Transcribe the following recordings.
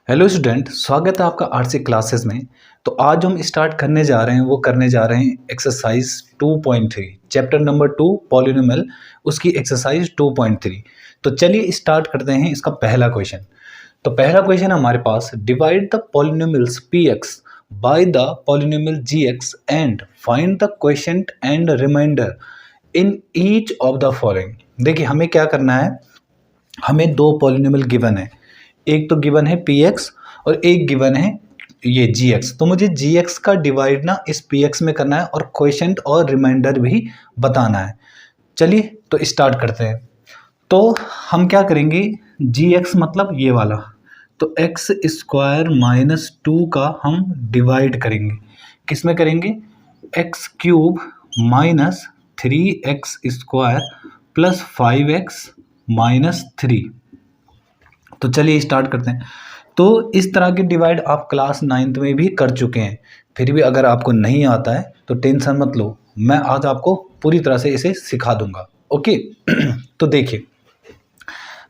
Hello student, स्वागत है आपका आरसी क्लासेस में। तो आज हम स्टार्ट करने जा रहे हैं एक्सरसाइज 2.3 चैप्टर नंबर 2 पॉलिनोमियल, उसकी एक्सरसाइज 2.3। तो चलिए स्टार्ट करते हैं इसका पहला क्वेश्चन। तो पहला क्वेश्चन हमारे पास, divide the polynomials p x by the polynomial g x and find the quotient and remainder in each of the following. देखिए हमें क्या करना है, हमें दो पॉलिनोमियल गिवन है, एक तो गिवन है पी एक्स और एक गिवन है ये जी एक्स। तो मुझे जी एक्स का डिवाइड ना इस पी एक्स में करना है और क्वोशिएंट और रिमाइंडर भी बताना है। चलिए तो स्टार्ट करते हैं। तो हम क्या करेंगे, जी एक्स मतलब ये वाला, तो एक्स स्क्वायर माइनस 2 का हम डिवाइड करेंगे, किस में करेंगे, x cube minus 3x square plus 5x minus 3। तो चलिए स्टार्ट करते हैं। तो इस तरह के डिवाइड आप क्लास 9th में भी कर चुके हैं, फिर भी अगर आपको नहीं आता है तो टेंशन मत लो, मैं आज आपको पूरी तरह से इसे सिखा दूंगा। ओके तो देखिए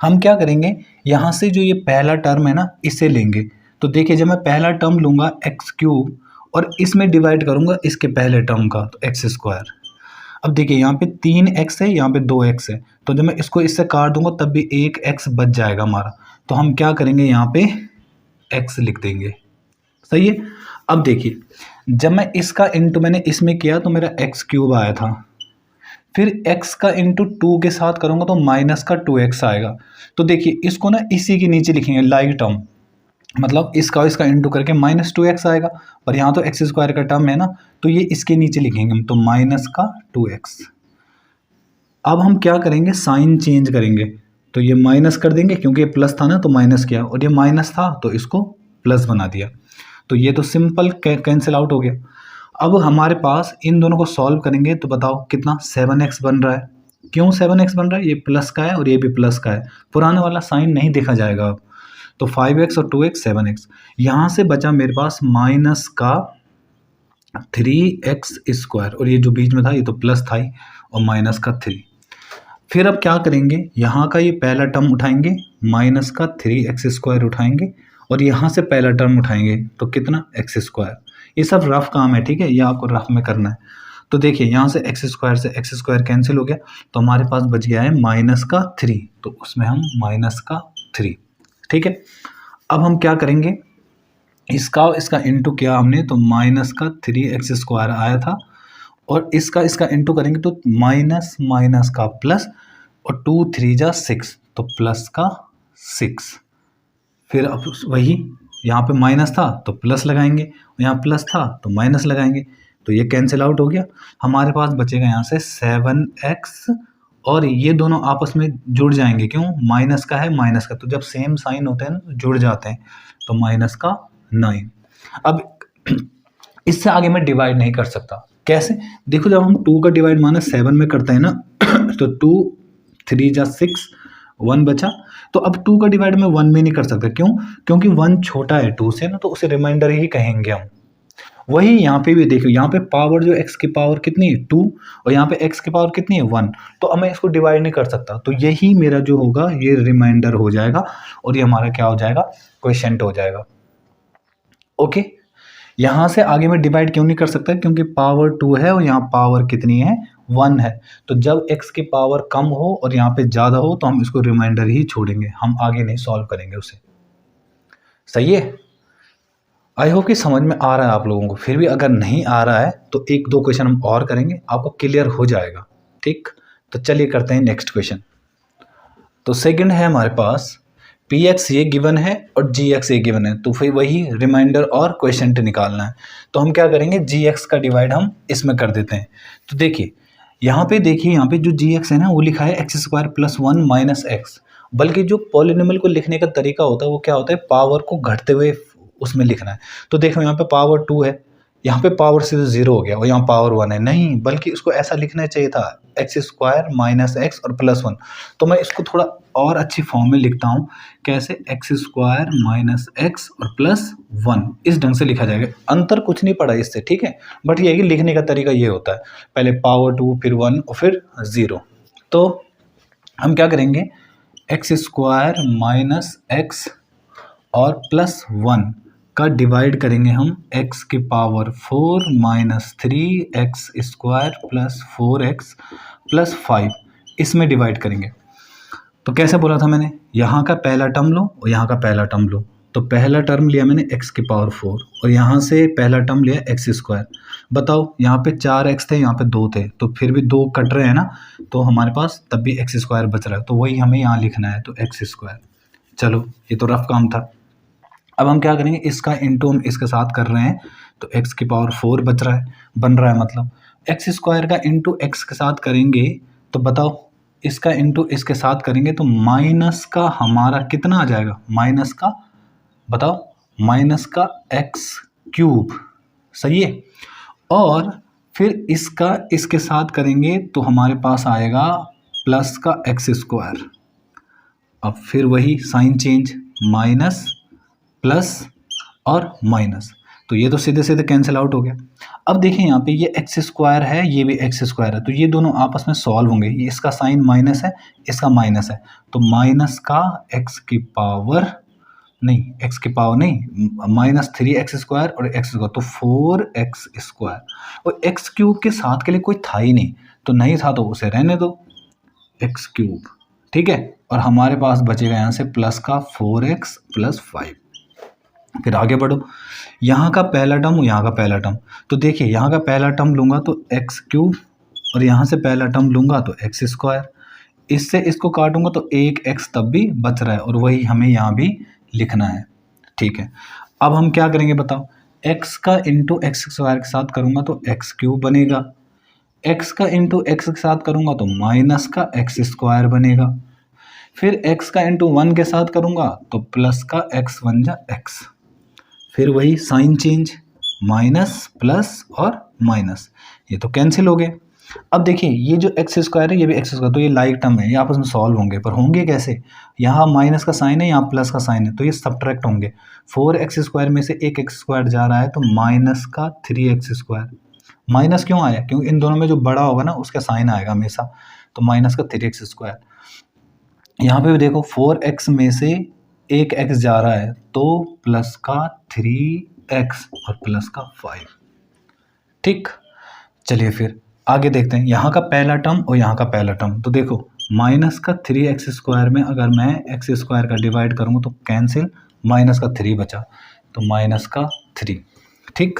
हम क्या करेंगे, यहाँ से जो ये पहला टर्म है ना इसे लेंगे। तो देखिए जब मैं पहला टर्म लूँगा एक्स क्यूब और इसमें डिवाइड करूँगा इसके पहले टर्म का, तो एक्स स्क्वायर। अब देखिए यहाँ पे 3x है, यहाँ पे 2x है, तो जब मैं इसको इससे काट दूंगा तब भी 1x बच जाएगा हमारा। तो हम क्या करेंगे, यहाँ पे x लिख देंगे। सही है। अब देखिए जब मैं इसका इंटू मैंने इसमें किया तो मेरा एक्स क्यूब आया था, फिर x का इंटू 2 के साथ करूँगा तो माइनस का 2x आएगा। तो देखिए इसको ना इसी के नीचे लिखेंगे लाइक टर्म, मतलब इसका इसका इंटू करके माइनस 2x आएगा, पर यहाँ तो एक्स स्क्वायर का टर्म है ना, तो ये इसके नीचे लिखेंगे हम, तो माइनस का 2x। अब हम क्या करेंगे, साइन चेंज करेंगे, तो ये माइनस कर देंगे क्योंकि ये प्लस था ना तो माइनस किया, और ये माइनस था तो इसको प्लस बना दिया। तो ये तो सिंपल कैंसिल आउट हो गया। अब हमारे पास इन दोनों को सॉल्व करेंगे तो बताओ कितना, 7x बन रहा है। क्यों 7x बन रहा है, ये प्लस का है और ये भी प्लस का है, पुराना वाला साइन नहीं देखा जाएगा अब। तो 5x और 2x 7x, यहाँ से बचा मेरे पास माइनस का 3x स्क्वायर, और ये जो बीच में था ये तो प्लस था ही, और माइनस का 3। फिर अब क्या करेंगे, यहाँ का ये पहला टर्म उठाएंगे, माइनस का 3x स्क्वायर उठाएंगे, और यहाँ से पहला टर्म उठाएंगे तो कितना, एक्स स्क्वायर। ये सब रफ काम है, ठीक है, ये आपको रफ में करना है। तो देखिए यहाँ से एक्स स्क्वायर कैंसिल हो गया, तो हमारे पास बच गया है माइनस का 3, तो उसमें हम माइनस का 3, ठीक है। अब हम क्या करेंगे, इसका इंटू किया हमने तो माइनस का 3x स्क्वायर आया था, और इसका इंटू करेंगे तो माइनस माइनस का प्लस, और 2 3 जा 6, तो प्लस का 6। फिर अब वही यहाँ पे माइनस था तो प्लस लगाएंगे, यहाँ प्लस था तो माइनस लगाएंगे, तो ये कैंसिल आउट हो गया। हमारे पास बचेगा यहाँ से 7x, और ये दोनों आपस में जुड़ जाएंगे, क्यों, माइनस का है माइनस का, तो जब सेम साइन होते हैं ना तो जुड़ जाते हैं, तो माइनस का 9। अब इससे आगे मैं डिवाइड नहीं कर सकता, कैसे, देखो जब हम 2 का डिवाइड माइनस 7 में करते हैं ना तो 2 3 जा 6, 1 बचा। तो अब 2 का डिवाइड में 1 में नहीं कर सकता, क्यों, क्योंकि 1 छोटा है 2 से ना, तो उसे रिमाइंडर ही कहेंगे हम। वही यहाँ पे भी देखो, यहाँ पे पावर जो x की पावर कितनी है 2, और यहाँ पे x की पावर कितनी है 1, तो अब मैं इसको डिवाइड नहीं कर सकता, तो यही मेरा जो होगा ये रिमाइंडर हो जाएगा, और ये हमारा क्या हो जाएगा, क्वोशिएंट हो जाएगा। ओके, यहाँ से आगे मैं डिवाइड क्यों नहीं कर सकता, क्योंकि पावर 2 है और यहाँ पावर कितनी है 1 है, तो जब x की पावर कम हो और यहाँ पे ज़्यादा हो तो हम इसको रिमाइंडर ही छोड़ेंगे, हम आगे नहीं सॉल्व करेंगे उसे। सही है, आई होप कि समझ में आ रहा है आप लोगों को। फिर भी अगर नहीं आ रहा है तो 1-2 क्वेश्चन हम और करेंगे, आपको क्लियर हो जाएगा, ठीक। तो चलिए करते हैं नेक्स्ट क्वेश्चन। तो सेकंड है हमारे पास, पी एक्स ये गिवन है और जी एक्स ये गिवन है, तो फिर वही रिमाइंडर और क्वोशिएंट निकालना है। तो हम क्या करेंगे, जी एक्स का डिवाइड हम इसमें कर देते हैं। तो देखिए यहाँ पे यहाँ पे जो जी एक्स है ना वो लिखा है x square plus 1 minus x, बल्कि जो पॉलिनोमियल को लिखने का तरीका होता है वो क्या होता है, पावर को घटते हुए उसमें लिखना है। तो देखो यहाँ पे पावर 2 है, यहाँ पे पावर से 0 हो गया, और यहाँ पावर 1 है, नहीं बल्कि इसको ऐसा लिखना चाहिए था, एक्स स्क्वायर माइनस एक्स और प्लस 1। तो मैं इसको थोड़ा और अच्छी फॉर्म में लिखता हूँ, कैसे, एक्स स्क्वायर माइनस एक्स और प्लस 1, इस ढंग से लिखा जाएगा। अंतर कुछ नहीं पड़ा इससे, ठीक है, बट ये कि लिखने का तरीका ये होता है, पहले पावर 2 फिर 1 और फिर 0। तो हम क्या करेंगे, एक्स स्क्वायर माइनस एक्स और प्लस 1 का डिवाइड करेंगे हम x की power 4 minus 3x² plus 4x plus 5 इसमें डिवाइड करेंगे। तो कैसे बोला था मैंने, यहाँ का पहला टर्म लो और यहाँ का पहला टर्म लो। तो पहला टर्म लिया मैंने x की पावर 4 और यहाँ से पहला टर्म लिया x²। बताओ यहाँ पे 4x थे, यहाँ पे 2 थे, तो फिर भी 2 कट रहे हैं ना, तो हमारे पास तब भी x² बच रहा है, तो वही हमें यहाँ लिखना है, तो x²। चलो ये तो रफ काम था। अब हम क्या करेंगे, इसका इंटू हम इसके साथ कर रहे हैं, तो x की पावर 4 बच रहा है, बन रहा है, मतलब x² का इंटू x के साथ करेंगे तो बताओ इसका इंटू इसके साथ करेंगे तो माइनस का हमारा कितना आ जाएगा, माइनस का, बताओ, माइनस का x³ सही है। और फिर इसका इसके साथ करेंगे तो हमारे पास आएगा प्लस का x²। अब फिर वही साइन चेंज, माइनस प्लस और माइनस, तो ये तो सीधे सीधे कैंसिल आउट हो गया। अब देखिए यहाँ पे ये x² है, ये भी x² है, तो ये दोनों आपस में सॉल्व होंगे। ये इसका साइन माइनस है, इसका माइनस है, तो माइनस का x की पावर नहीं, माइनस 3x² और x², तो 4x²। और x³ के साथ के लिए कोई था ही नहीं, तो नहीं था तो उसे रहने दो, x³, ठीक है। और हमारे पास बचेगा यहाँ से प्लस का 4x प्लस 5। फिर आगे बढ़ो, यहाँ का पहला टर्म, यहाँ का पहला टर्म, तो देखिए यहाँ का पहला टर्म लूँगा तो x³ और यहाँ से पहला टर्म लूँगा तो x²। इससे इसको काटूंगा तो 1x तब भी बच रहा है, और वही हमें यहाँ भी लिखना है, ठीक है। अब हम क्या करेंगे बताओ, x का इंटू x² के साथ करूँगा तो x³ बनेगा, x का इंटू x के साथ करूँगा तो माइनस का x² बनेगा, फिर x का इंटू 1 के साथ करूँगा तो प्लस का x1 जा x, फिर वही साइन चेंज, माइनस प्लस और माइनस, ये तो कैंसिल हो गए। अब देखिए ये जो x² है ये भी x², तो ये लाइक टर्म है, ये आपस में सॉल्व होंगे, पर होंगे कैसे, यहाँ माइनस का साइन है, यहाँ प्लस का साइन है, तो ये सब्ट्रैक्ट होंगे। 4x² में से एक x² जा रहा है, तो माइनस का 3x²। माइनस क्यों आया, क्योंकि इन दोनों में जो बड़ा होगा ना उसका साइन आएगा हमेशा, तो माइनस का 3x²। यहाँ पे भी देखो 4x में से एक x जा रहा है, तो प्लस का 3x और प्लस का 5, ठीक। चलिए फिर आगे देखते हैं, यहाँ का पहला टर्म और यहाँ का पहला टर्म, तो देखो माइनस का 3x² में अगर मैं x² का डिवाइड करूँगा तो कैंसिल, माइनस का 3 बचा, तो माइनस का 3, ठीक।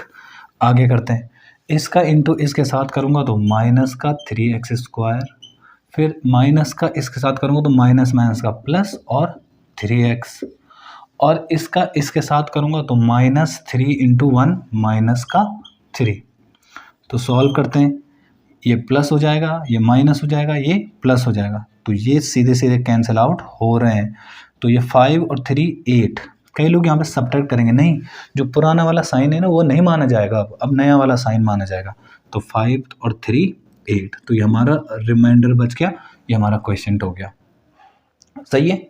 आगे करते हैं, इसका इंटू इसके साथ करूँगा तो माइनस का 3x², फिर माइनस का इसके साथ करूँगा तो माइनस माइनस का प्लस और 3x, और इसका इसके साथ करूँगा तो माइनस 3 इंटू 1 माइनस का 3। तो सॉल्व करते हैं, ये प्लस हो जाएगा, ये माइनस हो जाएगा, ये प्लस हो जाएगा, तो ये सीधे सीधे कैंसिल आउट हो रहे हैं। तो ये 5 और 3 8। कई लोग यहाँ पे सब्ट्रैक्ट करेंगे, नहीं, जो पुराना वाला साइन है ना वो नहीं माना जाएगा, अब नया वाला साइन माना जाएगा। तो 5 और 3 8, तो ये हमारा रिमाइंडर बच गया, ये हमारा क्वेश्चन हो गया, सही है।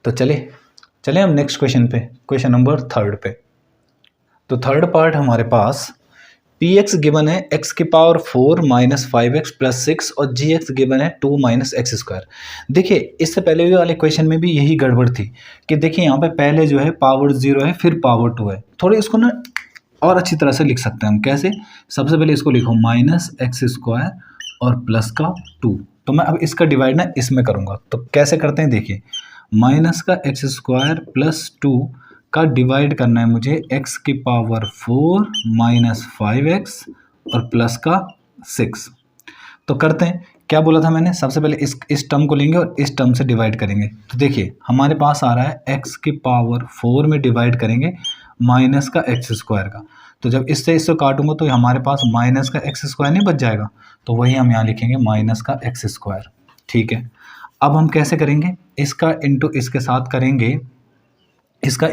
तो चले हम नेक्स्ट क्वेश्चन पे, क्वेश्चन नंबर 3 पे। तो थर्ड पार्ट हमारे पास px गिवन है x की पावर 4 माइनस 5x प्लस 6 और gx गिवन है 2 माइनस x²। देखिए इससे पहले भी वाले क्वेश्चन में भी यही गड़बड़ थी कि देखिए यहाँ पे पहले जो है पावर 0 है, फिर पावर 2 है। थोड़े इसको ना और अच्छी तरह से लिख सकते हैं हम, कैसे, सबसे पहले इसको लिखो माइनस x² और प्लस का 2। तो मैं अब इसका डिवाइड ना इसमें करूँगा, तो कैसे करते हैं देखिए, माइनस का x² प्लस 2 का डिवाइड करना है मुझे x की पावर 4 माइनस 5x और प्लस का 6। तो करते हैं, क्या बोला था मैंने, सबसे पहले इस टर्म को लेंगे और इस टर्म से डिवाइड करेंगे। तो देखिए हमारे पास आ रहा है x की पावर 4 में डिवाइड करेंगे माइनस का x² का, तो जब इससे काटूंगा तो हमारे पास माइनस का x² नहीं बच जाएगा, तो वही हम यहाँ लिखेंगे माइनस का x², ठीक है। अब हम कैसे करेंगे, इसका इंटू इसके साथ करेंगे, इसका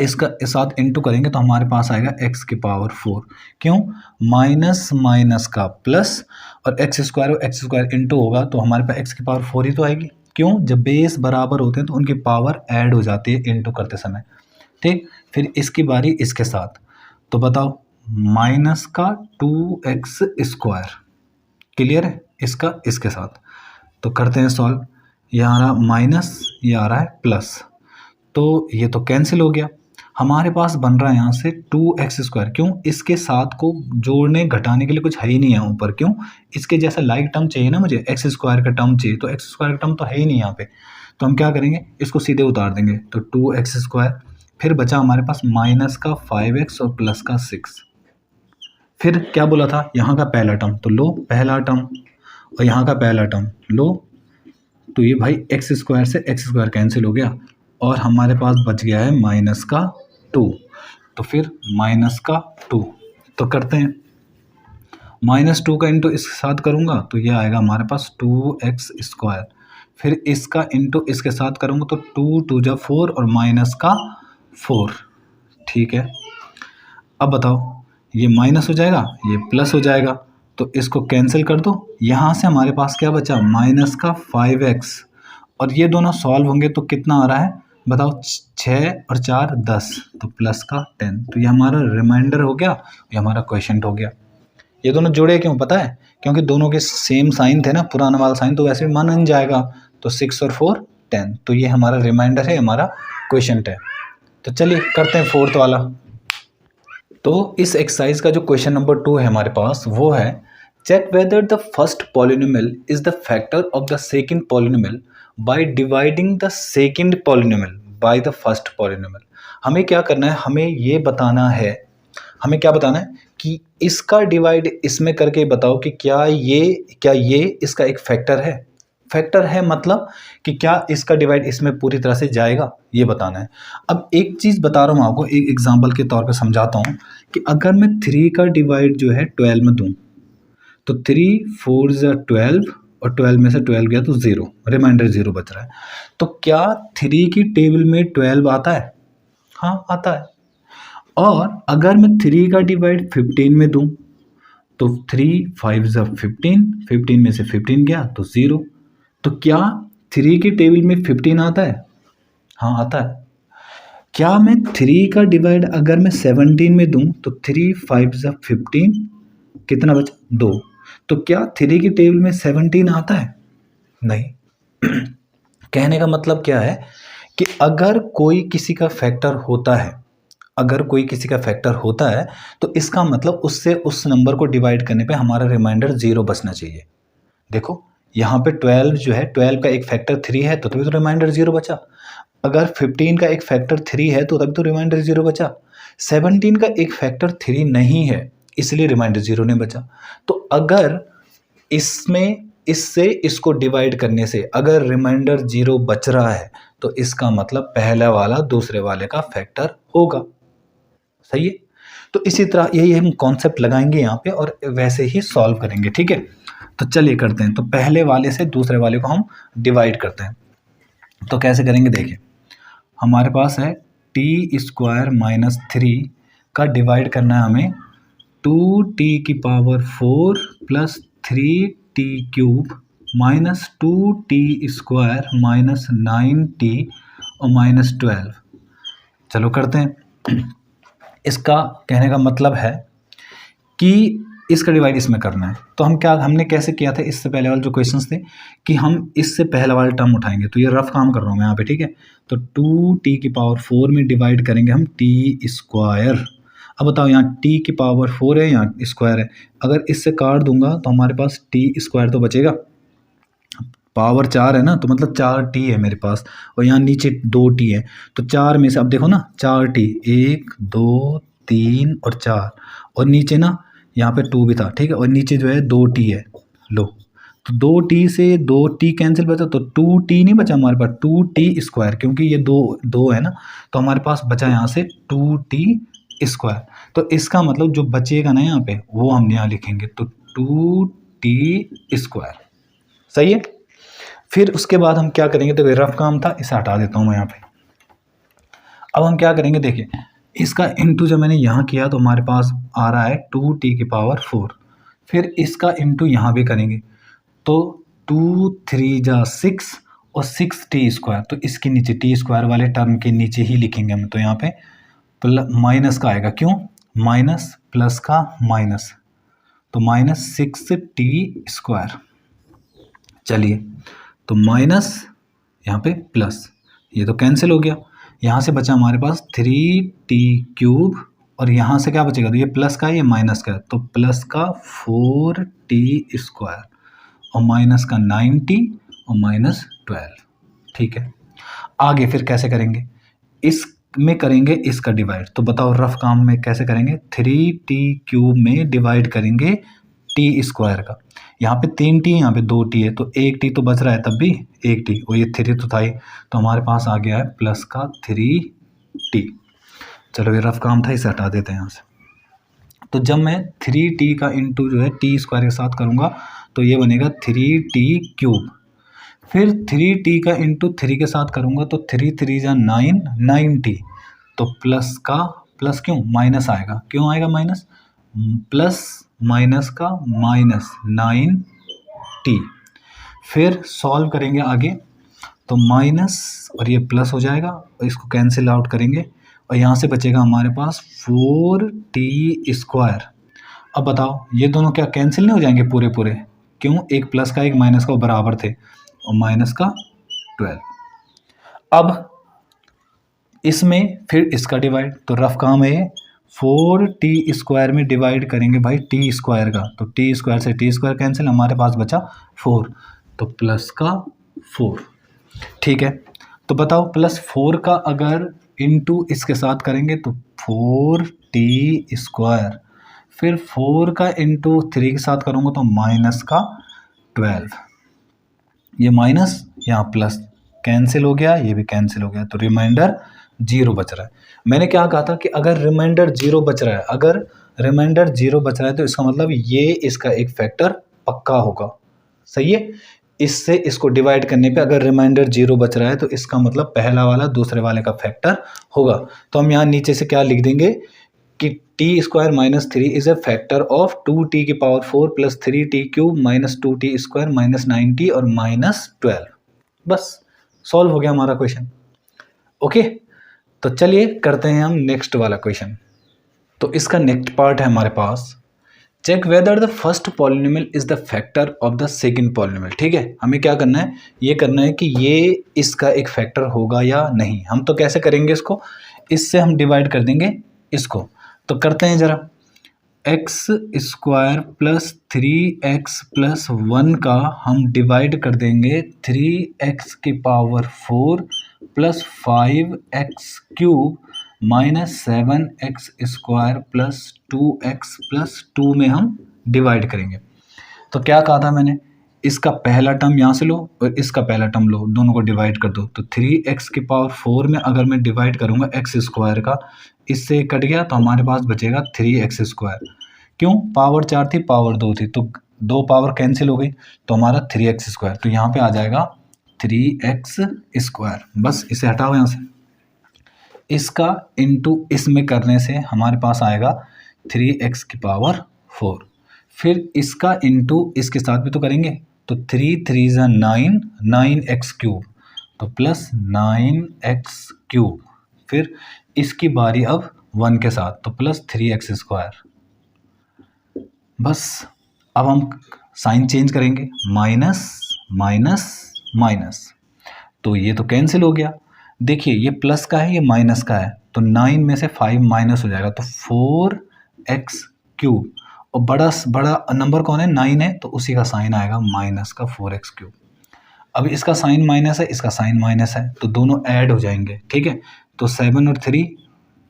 साथ इंटू करेंगे तो हमारे पास आएगा x की पावर 4, क्यों, माइनस माइनस का प्लस और x² और x² इंटू होगा तो हमारे पास x की पावर 4 ही तो आएगी, क्यों, जब बेस बराबर होते हैं तो उनकी पावर ऐड हो जाती है इंटू करते समय, ठीक। फिर इसकी बारी इसके साथ, तो बताओ माइनस का 2x², क्लियर है, इसका इसके साथ। तो करते हैं सॉल्व, ये आ रहा माइनस, ये आ रहा है प्लस, तो ये तो कैंसिल हो गया। हमारे पास बन रहा है यहाँ से 2x²। क्यों? इसके साथ को जोड़ने घटाने के लिए कुछ है ही नहीं है ऊपर। क्यों? इसके जैसा लाइक टर्म चाहिए ना मुझे, x² का टर्म चाहिए, तो x² का टर्म तो है ही नहीं यहाँ पे। तो हम क्या करेंगे, इसको सीधे उतार देंगे, तो 2x²। फिर बचा हमारे पास माइनस का 5x और प्लस का 6। फिर क्या बोला था, यहाँ का पहला टर्म, तो लो पहला टर्म, और यहाँ का पहला टर्म लो, तो ये भाई x² से x² कैंसिल हो गया, और हमारे पास बच गया है माइनस का 2। तो फिर माइनस का 2, तो करते हैं, -2 का इंटू इसके साथ करूँगा तो ये आएगा हमारे पास 2x²। फिर इसका इंटू इसके साथ करूँगा तो 2 2 जा 4 और माइनस का 4। ठीक है, अब बताओ, ये माइनस हो जाएगा, ये प्लस हो जाएगा, तो इसको कैंसिल कर दो। यहाँ से हमारे पास क्या बचा, माइनस का 5x, और ये दोनों सॉल्व होंगे तो कितना आ रहा है बताओ, 6 और 4 10, तो प्लस का 10। तो ये हमारा रिमाइंडर हो गया, ये हमारा क्वेश्चन हो गया। ये दोनों जुड़े क्यों पता है, क्योंकि दोनों के सेम साइन थे ना, पुराना वाला साइन, तो वैसे भी मन जाएगा, तो 6 और 4 10, तो ये हमारा रिमाइंडर है, हमारा क्वेश्चन है। तो चलिए करते हैं फोर्थ वाला। तो इस एक्सरसाइज का जो क्वेश्चन नंबर 2 है हमारे पास, वो है check whether the first polynomial is the factor of the second polynomial by dividing the second polynomial by the first polynomial. हमें क्या करना है, हमें ये बताना है, हमें क्या बताना है कि इसका डिवाइड इसमें करके बताओ कि क्या ये इसका एक फैक्टर है। फैक्टर है मतलब कि क्या इसका डिवाइड इसमें पूरी तरह से जाएगा, ये बताना है। अब एक चीज़ बता रहा हूँ आपको, एक एग्जांपल के तौर पे समझाता हूँ कि अगर मैं 3 का डिवाइड जो है 12 में दूँ, तो 3 4 जा 12, और 12 में से 12 गया तो 0, रिमाइंडर 0 बच रहा है। तो क्या 3 की टेबल में 12 आता है? हाँ आता है। और अगर मैं 3 का डिवाइड 15 में दूँ, तो 3 5 जा 15, 15 में से 15 गया तो 0। तो क्या 3 की टेबल में 15 आता है? हाँ आता है। क्या मैं 3 का डिवाइड अगर मैं 17 में दूं, तो 3 5 जा 15, कितना बचा 2। तो क्या 3 की टेबल में 17 आता है? नहीं। कहने का मतलब क्या है कि अगर कोई किसी का फैक्टर होता है, अगर कोई किसी का फैक्टर होता है, तो इसका मतलब उससे उस नंबर को डिवाइड करने पे हमारा रिमाइंडर 0 बचना चाहिए। देखो यहाँ पे 12 जो है, 12 का एक फैक्टर 3 है, तो तभी तो रिमाइंडर 0 बचा। अगर 15 का एक फैक्टर 3 है, तो तभी तो रिमाइंडर 0 बचा। 17 का एक फैक्टर 3 नहीं है, इसलिए रिमाइंडर 0 नहीं बचा। तो अगर इसमें इससे इसको डिवाइड करने से अगर रिमाइंडर 0 बच रहा है, तो इसका मतलब पहला वाला दूसरे वाले का फैक्टर होगा। सही है। तो इसी तरह यही हम कॉन्सेप्ट लगाएंगे यहाँ पे, और वैसे ही सॉल्व करेंगे। ठीक है, तो चलिए करते हैं। तो पहले वाले से दूसरे वाले को हम डिवाइड करते हैं। तो कैसे करेंगे देखिए, हमारे पास है t² - 3 का डिवाइड करना है हमें 2t⁴ plus 3t³ -2t² -9t और -12। चलो करते हैं। इसका कहने का मतलब है कि इसका डिवाइड इसमें करना है। तो हमने कैसे किया था, इससे पहले वाले जो क्वेश्चंस थे कि हम इससे पहला वाला टर्म उठाएंगे। तो ये रफ काम कर रहा हूँ मैं यहाँ पे, ठीक है। तो 2t⁴ में डिवाइड करेंगे हम t²। अब बताओ यहाँ t⁴ है, यहाँ स्क्वायर है। अगर इससे काट दूंगा तो हमारे पास t² तो बचेगा, पावर 4 है ना, तो मतलब 4t है मेरे पास, और यहाँ नीचे 2t है। तो 4 में से अब देखो ना, 4t 1 2 3 और 4, और नीचे ना यहाँ पे 2 भी था, ठीक है, और नीचे जो है 2t है। लो, तो 2t से 2t कैंसिल बचा, तो 2t नहीं बचा हमारे पास, 2t², क्योंकि ये दो है ना, तो हमारे पास बचा यहाँ से 2t²। तो इसका मतलब जो बचेगा ना यहाँ पे, वो हम यहाँ लिखेंगे, तो 2t²। सही है। फिर उसके बाद हम क्या करेंगे, तो रफ काम था, इसे हटा देता हूँ मैं यहाँ पे। अब हम क्या करेंगे देखिए, इसका इंटू जब मैंने यहाँ किया तो हमारे पास आ रहा है 2t⁴। फिर इसका इंटू यहाँ भी करेंगे, तो 2 3 जा 6 और 6t²। तो इसके नीचे t² वाले टर्म के नीचे ही लिखेंगे हम। तो यहाँ पे माइनस का आएगा, क्यों, माइनस प्लस का माइनस, तो -6t²। चलिए, तो माइनस यहाँ पे प्लस, ये तो कैंसिल हो गया। यहाँ से बचा हमारे पास 3t³ और यहाँ से क्या बचेगा, तो ये प्लस का है ये माइनस का है, तो प्लस का 4t² और माइनस का 9t और माइनस 12। ठीक है, आगे फिर कैसे करेंगे, इसमें करेंगे इसका डिवाइड। तो बताओ रफ काम में कैसे करेंगे, 3t³ में डिवाइड करेंगे t² का। यहाँ पे 3t यहाँ पे 2t है, तो 1t तो बच रहा है तब भी 1t, और ये 3 तो था ही, तो हमारे पास आ गया है प्लस का 3t। चलो ये रफ काम था, इसे हटा देते हैं यहाँ से। तो जब मैं 3t का इंटू जो है t² के साथ करूँगा तो ये बनेगा 3t³। फिर 3t का इंटू 3 के साथ करूँगा तो 3 3 जा 9, 9t। तो प्लस का प्लस क्यों माइनस आएगा, क्यों आएगा माइनस, प्लस माइनस का माइनस 9t। फिर सॉल्व करेंगे आगे, तो माइनस और ये प्लस हो जाएगा और इसको कैंसिल आउट करेंगे और यहाँ से बचेगा हमारे पास 4t²। अब बताओ ये दोनों क्या कैंसिल नहीं हो जाएंगे पूरे पूरे, क्यों, एक प्लस का एक माइनस का वो बराबर थे, और माइनस का 12। अब इसमें फिर इसका डिवाइड, तो रफ काम है 4t² में डिवाइड करेंगे भाई t² का, तो t² से t² कैंसिल, हमारे पास बचा 4, तो प्लस का 4। ठीक है, तो बताओ प्लस 4 का अगर इंटू इसके साथ करेंगे तो 4t², फिर 4 का इंटू 3 के साथ करूँगा तो माइनस का 12, ये माइनस यहाँ प्लस कैंसिल हो गया, ये भी कैंसिल हो गया, तो रिमाइंडर 0 बच रहा है। मैंने क्या कहा था कि अगर रिमाइंडर 0 बच रहा है, अगर रिमाइंडर 0 बच रहा है तो इसका मतलब ये इसका एक फैक्टर पक्का होगा, सही है। इससे इसको डिवाइड करने पे अगर रिमाइंडर 0 बच रहा है तो इसका मतलब पहला वाला दूसरे वाले का फैक्टर होगा। तो हम यहाँ नीचे से क्या लिख देंगे कि t² minus 3 is a factor of 2t⁴ plus 3t³ minus 2t² minus 9t और माइनस 12। बस सॉल्व हो गया हमारा क्वेश्चन। ओके, तो चलिए करते हैं हम नेक्स्ट वाला क्वेश्चन। तो इसका नेक्स्ट पार्ट है हमारे पास, check whether the first polynomial is the factor of the second polynomial. ठीक है, हमें क्या करना है, ये करना है कि ये इसका एक फैक्टर होगा या नहीं। हम तो कैसे करेंगे इसको, इससे हम डिवाइड कर देंगे इसको। तो करते हैं जरा, x² प्लस 3x प्लस 1 का हम डिवाइड कर देंगे 3x⁴ plus 5x³ minus 7x² plus 2x plus 2 में हम डिवाइड करेंगे। तो क्या कहा था मैंने, इसका पहला टर्म यहाँ से लो और इसका पहला टर्म लो, दोनों को डिवाइड कर दो। तो 3x⁴ में अगर मैं डिवाइड करूँगा x² का, इससे कट गया तो हमारे पास बचेगा 3x²। क्यों, पावर 4 थी पावर 2 थी, तो 2 पावर कैंसिल हो गई, तो हमारा 3x²। तो यहाँ पे आ जाएगा 3x²। बस इसे हटाओ यहाँ से, इसका इंटू इसमें करने से हमारे पास आएगा 3x⁴। फिर इसका इंटू इसके साथ भी तो करेंगे, तो 3 3 जा 9, 9x³, तो प्लस 9x³। फिर इसकी बारी अब 1 के साथ, तो प्लस 3x²। बस अब हम साइन चेंज करेंगे, माइनस माइनस माइनस, तो ये तो कैंसिल हो गया। देखिए ये प्लस का है ये माइनस का है, तो 9 में से 5 माइनस हो जाएगा, तो 4x³ और बड़ा नंबर कौन है, 9 है, तो उसी का साइन आएगा माइनस का 4x³। अब इसका साइन माइनस है, इसका साइन माइनस है, तो दोनों ऐड हो जाएंगे। ठीक है, तो 7 और 3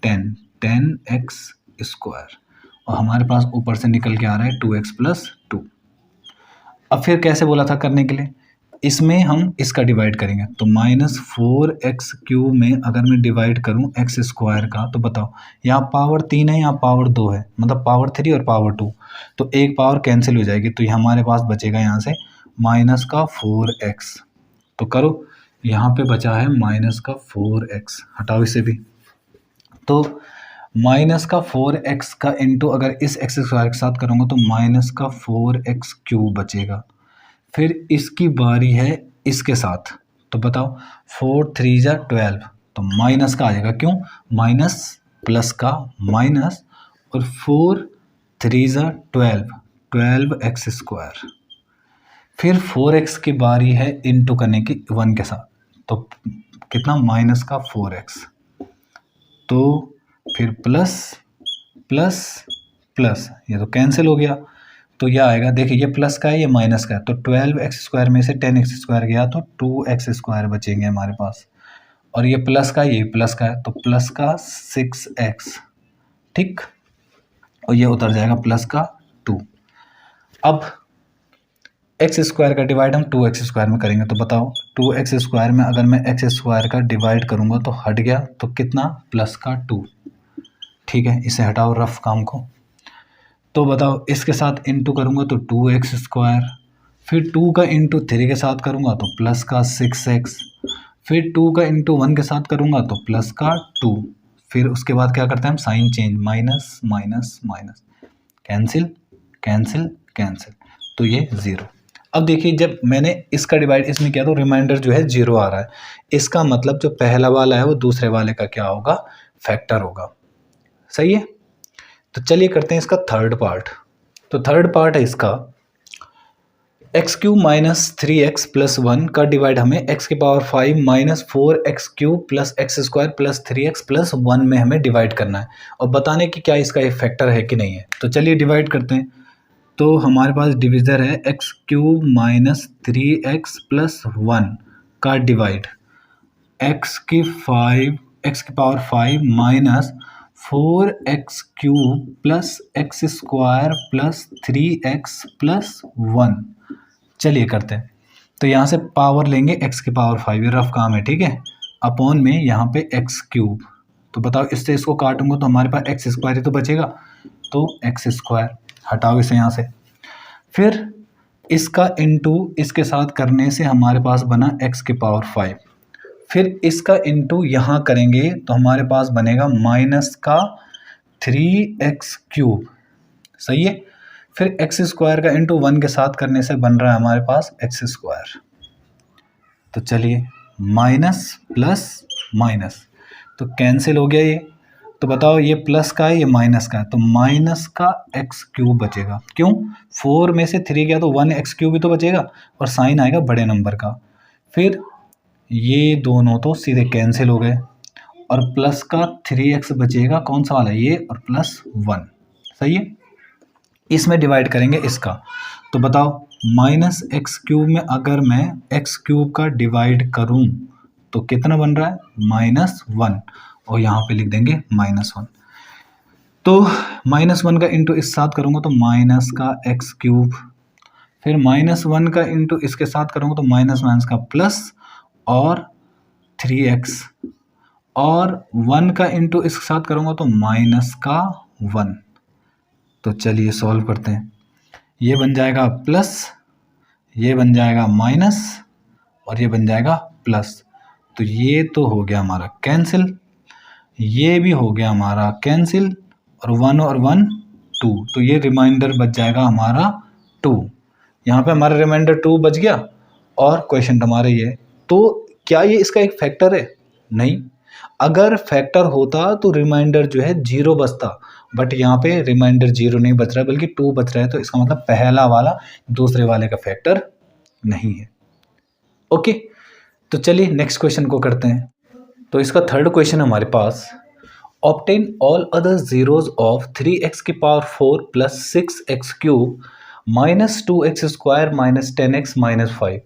10, 10x², और हमारे पास ऊपर से निकल के आ रहा है 2x प्लस 2। अब फिर कैसे बोला था करने के लिए, इसमें हम इसका डिवाइड करेंगे, तो माइनस 4x³ में अगर मैं डिवाइड करूं x² का, तो बताओ यहाँ पावर 3 है यहाँ पावर 2 है, मतलब पावर 3 और पावर 2, तो एक पावर कैंसिल हो जाएगी, तो हमारे पास बचेगा यहाँ से माइनस का 4x। तो करो, यहाँ पे बचा है माइनस का 4x, हटाओ इसे भी, तो माइनस का 4x का इंटू अगर इस x² के साथ करूँगा तो माइनस का 4x³ बचेगा। फिर इसकी बारी है इसके साथ, तो बताओ 4 3 जा 12, तो माइनस का आ जाएगा, क्यों, माइनस प्लस का माइनस, और 4 3 जा 12, 12x²। फिर 4x की बारी है इंटू करने की 1 के साथ, तो कितना, माइनस का 4x। तो फिर प्लस प्लस प्लस, ये तो कैंसिल हो गया। तो यह आएगा, देखिए ये प्लस का है ये माइनस का है, तो 12x² में से 10x² गया तो 2x² बचेंगे हमारे पास। और ये प्लस का ये प्लस का है तो प्लस का 6x, ठीक, और ये उतर जाएगा प्लस का 2। अब x² का डिवाइड हम 2x² में करेंगे, तो बताओ 2x² में अगर मैं x² का डिवाइड करूँगा तो हट गया, तो कितना, प्लस का 2, ठीक है, इसे हटाओ रफ काम को। तो बताओ इसके साथ इंटू करूँगा तो 2x², फिर 2 का इंटू 3 के साथ करूँगा तो प्लस का 6x, फिर 2 का इंटू 1 के साथ करूँगा तो प्लस का 2, फिर उसके बाद क्या करते हैं हम, sign change, minus minus minus, cancel cancel cancel, तो ये 0। अब देखिए जब मैंने इसका डिवाइड इसमें किया तो रिमाइंडर जो है 0 आ रहा है, इसका मतलब जो पहला वाला है वो दूसरे वाले का क्या होगा, फैक्टर होगा, सही है। तो चलिए करते हैं इसका थर्ड पार्ट। तो थर्ड पार्ट है इसका x³ माइनस 3x प्लस 1 का डिवाइड हमें x⁵ minus 4x³ plus x² plus 3x plus 1 में हमें डिवाइड करना है, और बताने कि क्या इसका एक फैक्टर है कि नहीं है। तो चलिए डिवाइड करते हैं। तो हमारे पास डिविज़र है x³ माइनस 3x प्लस 1 का divide x⁵ minus 4x³ plus x² plus 3x plus 1। चलिए करते हैं। तो यहाँ से पावर लेंगे x⁵, ये रफ काम है, ठीक है, अपॉन में यहाँ पे x³। तो बताओ इससे इसको काटूंगा तो हमारे पास x² ही तो बचेगा, तो x², हटाओ इसे यहाँ से। फिर इसका इंटू इसके साथ करने से हमारे पास बना x⁵, फिर इसका इंटू यहाँ करेंगे तो हमारे पास बनेगा माइनस का 3x³, सही है। फिर x² का इंटू 1 के साथ करने से बन रहा है हमारे पास x²। तो चलिए माइनस प्लस माइनस, तो कैंसिल हो गया ये। तो बताओ ये प्लस का है ये माइनस का है, तो माइनस का x³ बचेगा, क्यों, 4 में से 3 गया तो 1x³ भी तो बचेगा, और साइन आएगा बड़े नंबर का। फिर ये दोनों तो सीधे कैंसिल हो गए, और प्लस का 3x बचेगा, कौन सा वाला, ये, और प्लस 1, सही है। इसमें डिवाइड करेंगे इसका, तो बताओ माइनस x³ में अगर मैं x³ का डिवाइड करूं तो कितना बन रहा है, -1, और यहाँ पे लिख देंगे -1। तो -1 का इंटू इस साथ करूँगा तो माइनस का x³, फिर -1 का इंटू इसके साथ करूँगा तो माइनस का प्लस और 3x, और 1 का इंटू इसके साथ करूँगा तो माइनस का 1। तो चलिए सॉल्व करते हैं। ये बन जाएगा प्लस, ये बन जाएगा माइनस, और ये बन जाएगा प्लस। तो ये तो हो गया हमारा कैंसिल, ये भी हो गया हमारा कैंसिल, और 1 और 1 2, तो ये रिमाइंडर बच जाएगा हमारा 2। यहाँ पे हमारा रिमाइंडर 2 बच गया, और क्वेश्चन हमारा ये। तो क्या ये इसका एक फैक्टर है, नहीं, अगर फैक्टर होता तो रिमाइंडर जो है 0 बचता, बट यहाँ पे रिमाइंडर 0 नहीं बच रहा है बल्कि 2 बच रहा है, तो इसका मतलब पहला वाला दूसरे वाले का फैक्टर नहीं है। ओके, तो चलिए नेक्स्ट क्वेश्चन को करते हैं। तो इसका थर्ड क्वेश्चन हमारे पास, obtain all other zeros of 3x⁴ plus 6x³ minus 2x² minus 10x minus 5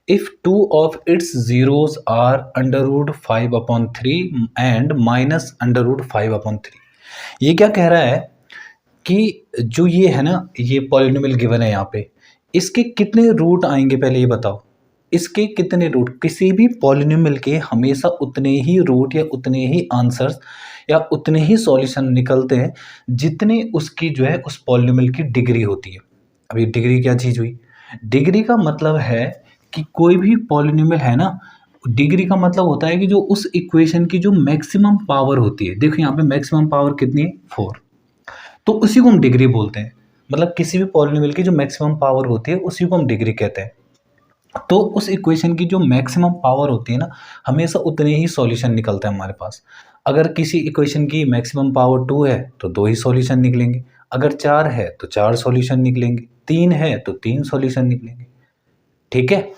if 2 of its zeros are √5/3 and minus √5/3। ये क्या कह रहा है कि जो ये है ना, ये पॉलिनोमियल गिवन है यहाँ पे, इसके कितने रूट आएंगे, पहले ये बताओ, इसके कितने रूट, किसी भी पॉलिनोमियल के हमेशा उतने ही रूट या उतने ही आंसर्स या उतने ही सॉल्यूशन निकलते हैं जितने उसकी जो है उस पॉलिनोमियल की डिग्री होती है। अब ये डिग्री क्या चीज़ हुई, डिग्री का मतलब है कि कोई भी पॉलिनोमियल है ना, डिग्री का मतलब होता है कि जो उस इक्वेशन की जो मैक्सिमम पावर होती है, देखो यहाँ पे मैक्सिमम पावर कितनी है, 4, तो उसी को हम डिग्री बोलते हैं। मतलब किसी भी पॉलिनोमियल की जो मैक्सिमम पावर होती है उसी को हम डिग्री कहते हैं। तो उस इक्वेशन की जो मैक्सिमम पावर होती है ना, हमेशा उतने ही सॉल्यूशन निकलते हैं हमारे पास। अगर किसी इक्वेशन की मैक्सिमम पावर 2 है तो 2 ही सॉल्यूशन निकलेंगे, अगर 4 है तो 4 सॉल्यूशन निकलेंगे, 3 है तो 3 सॉल्यूशन निकलेंगे, ठीक है।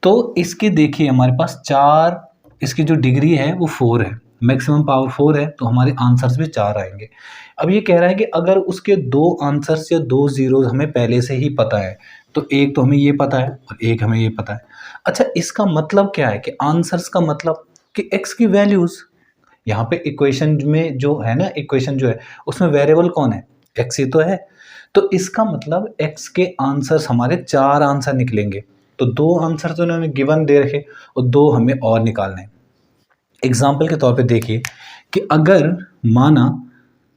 तो इसके देखिए हमारे पास 4, इसकी जो डिग्री है वो 4 है, मैक्सिमम पावर 4 है तो हमारे आंसर्स भी 4 आएंगे। अब ये कह रहा है कि अगर उसके 2 आंसर्स या 2 ज़ीरोज़ हमें पहले से ही पता है, तो एक तो हमें ये पता है और एक हमें ये पता है। अच्छा, इसका मतलब क्या है कि आंसर्स का मतलब कि x की वैल्यूज़, यहाँ पे इक्वेशन में जो है ना, इक्वेशन जो है उसमें वेरिएबल कौन है, x ही तो है। तो इसका मतलब x के आंसर्स हमारे 4 आंसर निकलेंगे। तो 2 आंसर तो उन्होंने गिवन दे रखे और 2 हमें और निकालने हैं। एग्जाम्पल के तौर पे देखिए कि अगर माना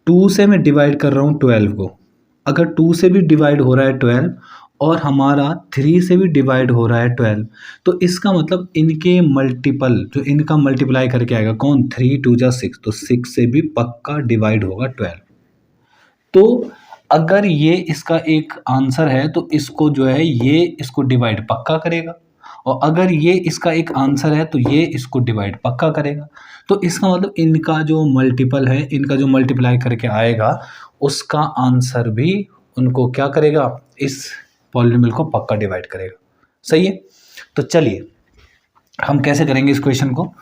2 से मैं डिवाइड कर रहा हूँ 12 को, अगर 2 से भी डिवाइड हो रहा है 12 और हमारा 3 से भी डिवाइड हो रहा है 12, तो इसका मतलब इनके मल्टीपल, जो इनका मल्टीप्लाई करके आएगा कौन, 3 2 जा 6, तो 6 से भी पक्का डिवाइड होगा 12। तो अगर ये इसका एक आंसर है तो इसको जो है ये इसको डिवाइड पक्का करेगा, और अगर ये इसका एक आंसर है तो ये इसको डिवाइड पक्का करेगा। तो इसका मतलब इनका जो मल्टीपल है, इनका जो मल्टीप्लाई करके आएगा उसका आंसर भी उनको क्या करेगा, इस पॉलिनोमियल को पक्का डिवाइड करेगा। सही है। तो चलिए हम कैसे करेंगे इस क्वेश्चन को।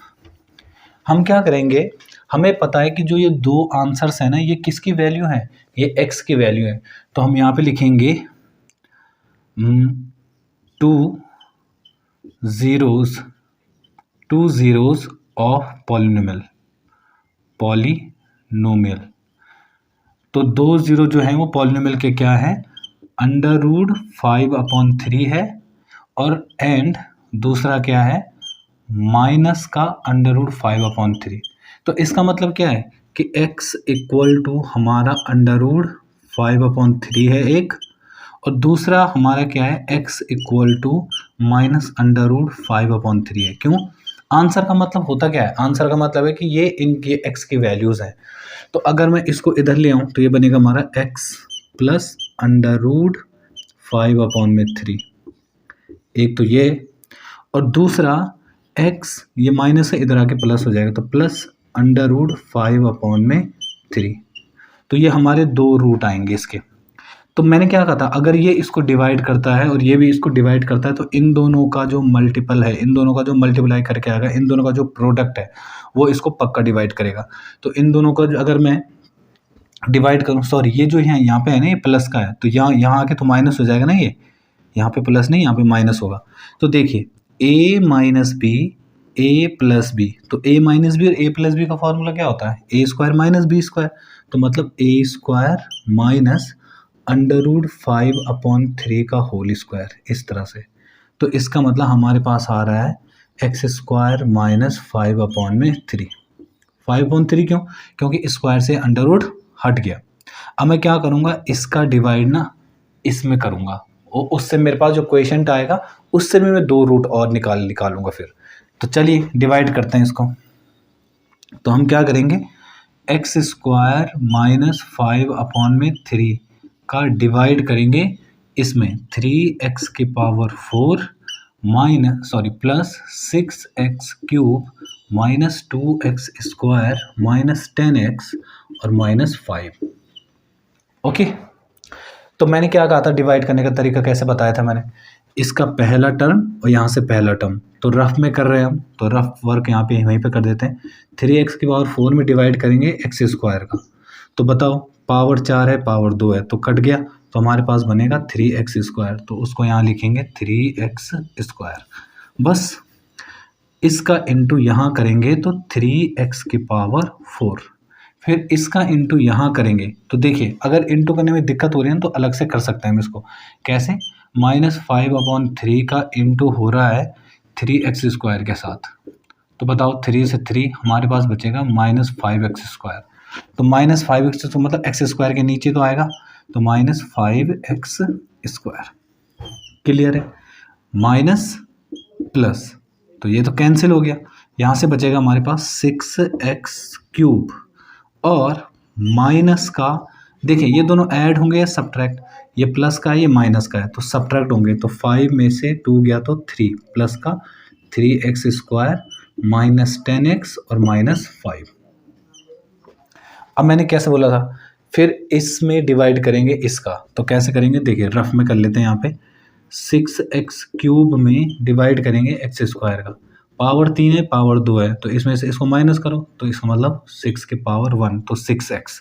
हम क्या करेंगे, हमें पता है कि जो ये 2 आंसर्स हैं ना, ये किसकी वैल्यू है, ये x की वैल्यू है। तो हम यहाँ पे लिखेंगे 2 zeros ऑफ पॉलिनोमियल। तो 2 ज़ीरो जो है वो पॉलिनोमियल के क्या है, √5/3 है, और एंड दूसरा क्या है, माइनस का √5/3। तो इसका मतलब क्या है कि x इक्वल टू हमारा √5/3 है एक, और दूसरा हमारा क्या है, x इक्वल टू माइनस √5/3 है। क्यों, आंसर का मतलब होता क्या है, आंसर का मतलब है कि ये इनकी x की वैल्यूज़ हैं। तो अगर मैं इसको इधर ले आऊँ तो ये बनेगा हमारा x प्लस √5/3, एक तो ये, और दूसरा x ये माइनस से इधर आके प्लस हो जाएगा तो प्लस √5/3। तो ये हमारे 2 रूट आएंगे इसके। तो मैंने क्या कहा था, अगर ये इसको डिवाइड करता है और ये भी इसको डिवाइड करता है तो इन दोनों का जो मल्टीपल है, इन दोनों का जो मल्टीप्लाई करके आएगा, इन दोनों का जो प्रोडक्ट है वो इसको पक्का डिवाइड करेगा। तो इन दोनों का अगर मैं डिवाइड करूँ, सॉरी ये जो है यहाँ पे है ना, ये प्लस का है, तो यहाँ आके तो माइनस हो जाएगा ना, ये यहाँ पे प्लस नहीं, यहाँ पे माइनस होगा। तो देखिए a minus B, a plus B, तो a माइनस बी और a प्लस बी का फॉर्मूला क्या होता है, a square minus B square. तो मतलब a स्क्वायर माइनस √5/3 का होल स्क्वायर, इस तरह से। तो इसका मतलब हमारे पास आ रहा है x स्क्वायर माइनस 5/3। 5/3 क्यों, क्योंकि स्क्वायर से अंडर रूट हट गया। अब मैं क्या करूँगा, इसका डिवाइड ना इसमें करूँगा, और उससे मेरे पास जो क्वेश्चन आएगा उससे भी मैं 2 रूट और निकालूंगा फिर। तो चलिए डिवाइड करते हैं इसको। तो हम क्या करेंगे, x स्क्वायर माइनस 5/3 का डिवाइड करेंगे इसमें 3x की power 4 plus 6x³ minus 2x square minus 10x और माइनस 5। ओके, तो मैंने क्या कहा था, डिवाइड करने का तरीका कैसे बताया था मैंने, इसका पहला टर्म और यहाँ से पहला टर्म, तो रफ में कर रहे हैं हम, तो रफ वर्क यहाँ पे वहीं पे कर देते हैं। 3x की पावर 4 में डिवाइड करेंगे x स्क्वायर का, तो बताओ पावर 4 है पावर 2 है तो कट गया, तो हमारे पास बनेगा 3x स्क्वायर, तो उसको यहाँ लिखेंगे 3x स्क्वायर। बस इसका इंटू यहाँ करेंगे तो 3x की पावर 4, फिर इसका इंटू यहाँ करेंगे। तो देखिए अगर इंटू करने में दिक्कत हो रही है तो अलग से कर सकते हैं हम इसको, कैसे, -5/3 का इंटू हो रहा है 3x स्क्वायर के साथ, तो बताओ 3 से 3 हमारे पास बचेगा -5x स्क्वायर, तो -5x तो मतलब x स्क्वायर के नीचे तो आएगा, तो -5x स्क्वायर। क्लियर है, माइनस प्लस, तो ये तो कैंसिल हो गया, यहाँ से बचेगा हमारे पास 6x³ और माइनस का, देखिए ये दोनों ऐड होंगे या सब्ट्रैक्ट, ये प्लस का है ये माइनस का है तो सब्ट्रैक्ट होंगे, तो 5 में से 2 गया तो 3 प्लस का 3x स्क्वायर माइनस 10x और माइनस 5। अब मैंने कैसे बोला था, फिर इसमें डिवाइड करेंगे इसका, तो कैसे करेंगे देखिए रफ में कर लेते हैं। यहाँ पे 6x³ में डिवाइड करेंगे x स्क्वायर का, पावर 3 है, पावर 2 है, तो इसमें से इसको माइनस करो, तो इसका मतलब 6 की पावर 1, तो 6x,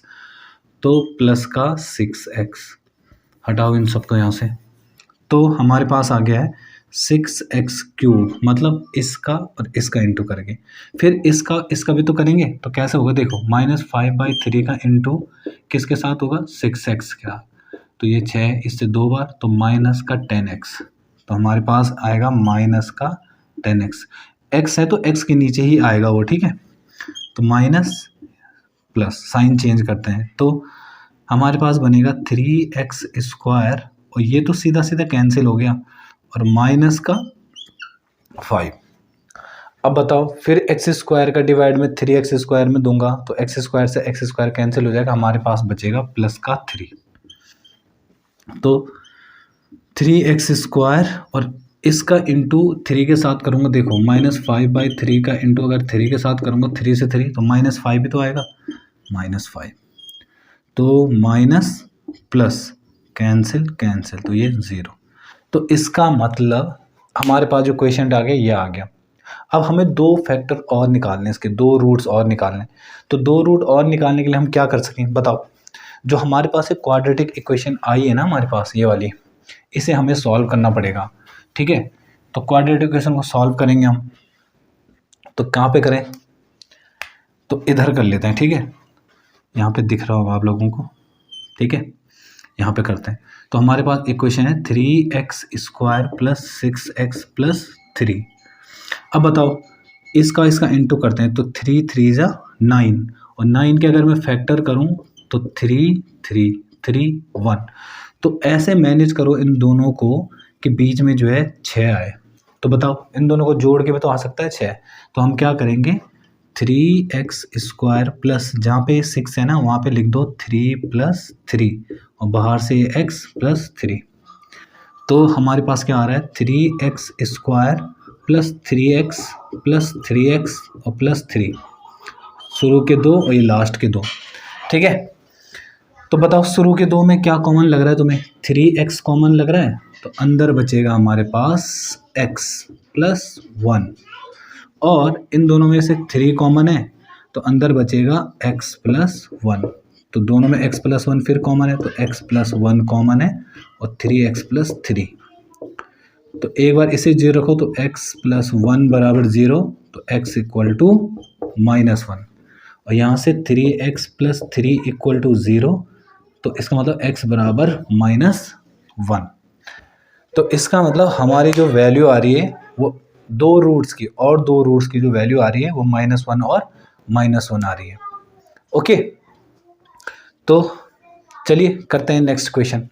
तो प्लस का 6x, हटाओ इन सबको यहाँ से, तो हमारे पास आ गया है 6x³ मतलब इसका और इसका इंटू करेंगे, फिर इसका भी तो करेंगे, तो कैसे होगा देखो, -5/3 का इंटू किसके साथ होगा, 6x का, तो ये 6 इससे 2 बार, तो माइनस का 10x, तो हमारे पास आएगा माइनस का 10x, x है तो x के नीचे ही आएगा वो, ठीक है, तो माइनस प्लस साइन चेंज करते हैं, तो हमारे पास बनेगा 3x², और ये तो सीधा सीधा कैंसिल हो गया, और माइनस का 5। अब बताओ, फिर x² का डिवाइड में 3x² में दूंगा, तो x² से x² कैंसिल हो जाएगा, हमारे पास बचेगा प्लस का 3, तो 3x² और इसका इंटू 3 के साथ करूँगा, देखो -5/3 का इंटू अगर 3 के साथ करूँगा, 3 से 3 तो -5 भी तो आएगा, -5, तो माइनस प्लस कैंसिल कैंसिल, तो ये 0, तो इसका मतलब हमारे पास जो क्वेश्चन आ गया ये आ गया। अब हमें 2 फैक्टर और निकालने, इसके 2 रूट्स और निकालने, तो 2 रूट और निकालने के लिए हम क्या कर सकें बताओ, जो हमारे पास एक क्वाड्रेटिक इक्वेशन आई है ना हमारे पास ये वाली, इसे हमें सॉल्व करना पड़ेगा, ठीक है, तो क्वाड्रेटिक इक्वेशन को सॉल्व करेंगे हम, तो कहाँ पे करें, तो इधर कर लेते हैं, ठीक है, यहाँ पे दिख रहा होगा आप लोगों को, ठीक है, यहाँ पे करते हैं, तो हमारे पास इक्वेशन है 3x² + 6x + 3। अब बताओ इसका इंटू करते हैं, तो 3 3 जा 9, और 9 के अगर मैं फैक्टर करूँ तो 3 3 3 1, तो ऐसे मैनेज करो इन दोनों को कि बीच में जो है 6 आए, तो बताओ इन दोनों को जोड़ के भी तो आ सकता है 6, तो हम क्या करेंगे 3x² प्लस जहाँ पे 6 है ना वहाँ पे लिख दो 3 + 3 और बाहर से x + 3, तो हमारे पास क्या आ रहा है 3x² + 3x + 3x और +3, शुरू के 2 और ये लास्ट के 2, ठीक है, तो बताओ शुरू के 2 में क्या कॉमन लग रहा है तुम्हें, 3x कॉमन लग रहा है, तो अंदर बचेगा हमारे पास x + 1, और इन दोनों में से 3 कॉमन है, तो अंदर बचेगा x + 1, तो दोनों में x + 1 फिर कॉमन है, तो x + 1 कॉमन है, और 3x + 3, तो एक बार इसे 0 रखो, तो x + 1 = 0, तो x = -1, और यहाँ से 3x + 3 = 0, तो इसका मतलब x = -1, तो इसका मतलब हमारी जो वैल्यू आ रही है वो 2 रूट्स की, और 2 रूट्स की जो वैल्यू आ रही है वो -1 और -1 आ रही है, ओके, तो चलिए करते हैं नेक्स्ट क्वेश्चन।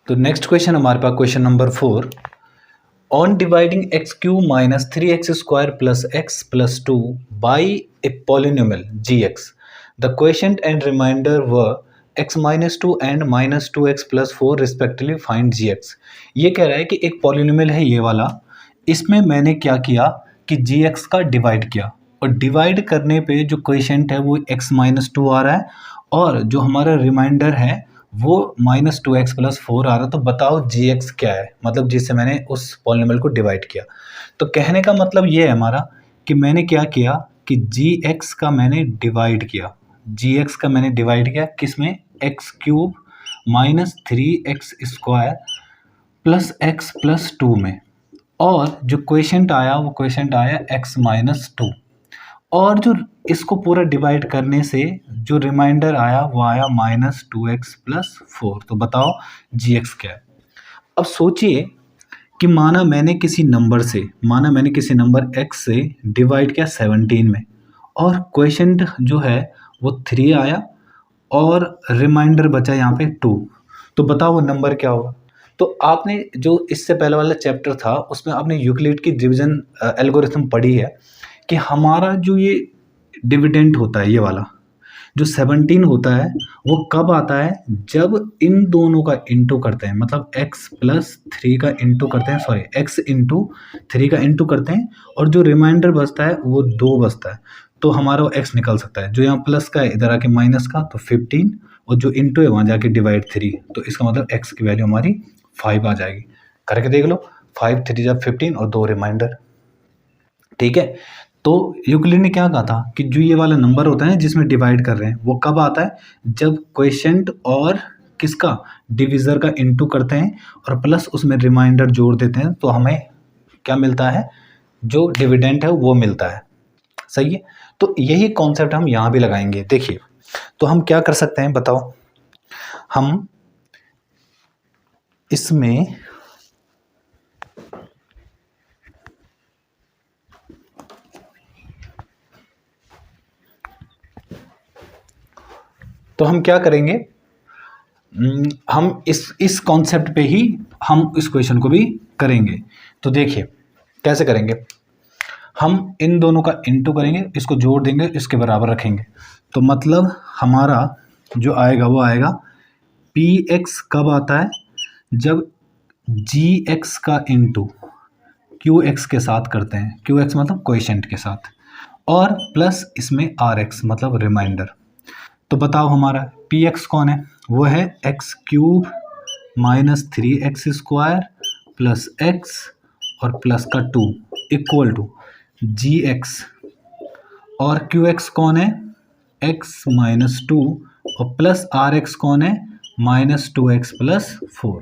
तो नेक्स्ट क्वेश्चन हमारे पास question number 4, on dividing x³ - 3x² + x + 2 by a polynomial gx, the quotient and remainder were x - 2 and -2x + 4 respectively, find gx। ये कह रहा है कि एक पॉलिनोमियल है ये वाला, इसमें मैंने क्या किया कि gx का डिवाइड किया, और डिवाइड करने पे जो क्वेश्चन है वो x - 2 आ रहा है, और जो हमारा रिमाइंडर है वो -2x + 4 आ रहा है, तो बताओ gx क्या है, मतलब जिससे मैंने उस पॉलिनोमियल को डिवाइड किया। तो कहने का मतलब ये है हमारा कि मैंने क्या किया कि gx का मैंने डिवाइड किया, gx का मैंने डिवाइड किया किस में, x³ - 3x² + x + 2 में, और जो क्वेश्चन आया वो क्वेश्चन आया x - 2, और जो इसको पूरा डिवाइड करने से जो रिमाइंडर आया वो आया -2x + 4, तो बताओ gx क्या है। अब सोचिए कि माना मैंने किसी नंबर x से डिवाइड किया 17 में, और क्वेश्चन जो है वो 3 आया, और रिमाइंडर बचा यहाँ पे 2, तो बताओ वो नंबर क्या होगा। तो आपने जो इससे पहले वाला चैप्टर था उसमें आपने यूक्लिड की डिवीजन एल्गोरिथम पढ़ी है कि हमारा जो ये डिविडेंड होता है, ये वाला जो 17 होता है वो कब आता है, जब इन दोनों का इंटू करते हैं, मतलब x + 3 का इंटू करते हैं, सॉरी x × 3 का इंटू करते हैं, और जो रिमाइंडर बचता है वो 2 बचता है, तो हमारा वो x निकल सकता है, जो यहाँ प्लस का है इधर आके माइनस का, तो 15, और जो इंटू है वहाँ जाके डिवाइड 3, तो इसका मतलब x की वैल्यू हमारी 5 आ जाएगी। करके देख लो, 5 3 = 15 और 2 रिमाइंडर। ठीक है। तो यूक्लिड ने क्या कहा था कि जो ये वाला नंबर होता है जिसमें डिवाइड कर रहे हैं वो कब आता है, जब क्वोशिएंट और किसका, डिविज़र का इनटू करते हैं और प्लस उसमें रिमाइंडर जोड़ देते हैं, तो हमें क्या मिलता है, जो डिविडेंड है वो मिलता है। सही है। तो यही कॉन्सेप्ट हम यहाँ भी लगाएंगे। देखिए, तो हम क्या कर सकते हैं बताओ, हम इसमें तो हम क्या करेंगे, हम इस कॉन्सेप्ट पे ही हम इस क्वेश्चन को भी करेंगे। तो देखिए कैसे करेंगे, हम इन दोनों का इनटू करेंगे, इसको जोड़ देंगे, इसके बराबर रखेंगे। तो मतलब हमारा जो आएगा वो आएगा पी एक्स कब आता है, जब जी एक्स का इनटू क्यू एक्स के साथ करते हैं, क्यू एक्स मतलब क्वोशिएंट के साथ, और प्लस इसमें आर एक्स मतलब रिमाइंडर। तो बताओ हमारा पी एक्स कौन है, वो है x cube minus 3x square plus x और प्लस का 2 इक्वल टू जी एक्स, और क्यू एक्स कौन है, एक्स माइनस 2 और प्लस आर एक्स कौन है, माइनस 2x प्लस 4।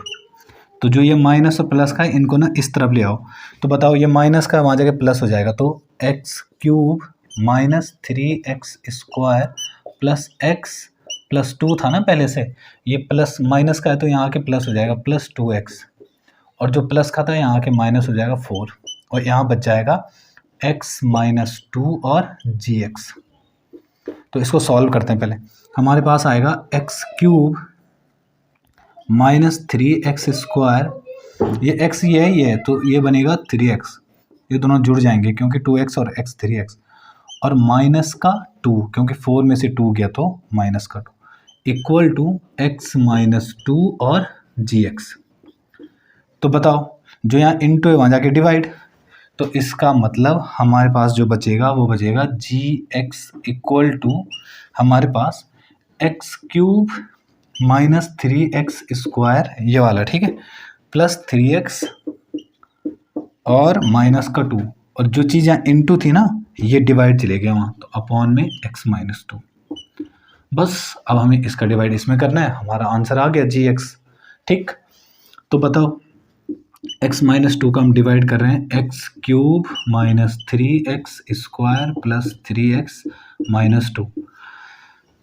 तो जो ये माइनस और प्लस का है इनको ना इस तरफ ले आओ। तो बताओ ये माइनस का वहाँ जगह प्लस हो जाएगा, तो x cube minus 3x square plus x plus 2 था ना पहले से, ये प्लस माइनस का है तो यहाँ आके प्लस हो जाएगा प्लस 2x, और जो प्लस का था यहाँ आके माइनस हो जाएगा 4, और यहाँ बच जाएगा x माइनस 2 और gx। तो इसको सॉल्व करते हैं। पहले हमारे पास आएगा x cube minus 3x square, ये x ये है तो ये बनेगा 3x, ये दोनों जुड़ जाएंगे क्योंकि 2x और x 3x, और माइनस का 2 क्योंकि 4 में से 2 गया तो माइनस का 2 इक्वल टू x माइनस 2 और gx। तो बताओ जो यहाँ इनटू है वहाँ जाके डिवाइड, तो इसका मतलब हमारे पास जो बचेगा वो बचेगा gx इक्वल टू हमारे पास x cube minus 3x square ये वाला, ठीक है, प्लस 3x और माइनस का 2, और जो चीज़ यहाँ इनटू थी ना ये डिवाइड चले गया वहाँ, तो अपॉन में x माइनस 2। बस अब हमें इसका डिवाइड इसमें करना है, हमारा आंसर आ गया gx। ठीक, तो बताओ x माइनस 2 का हम डिवाइड कर रहे हैं x cube minus 3x square plus 3x minus 2।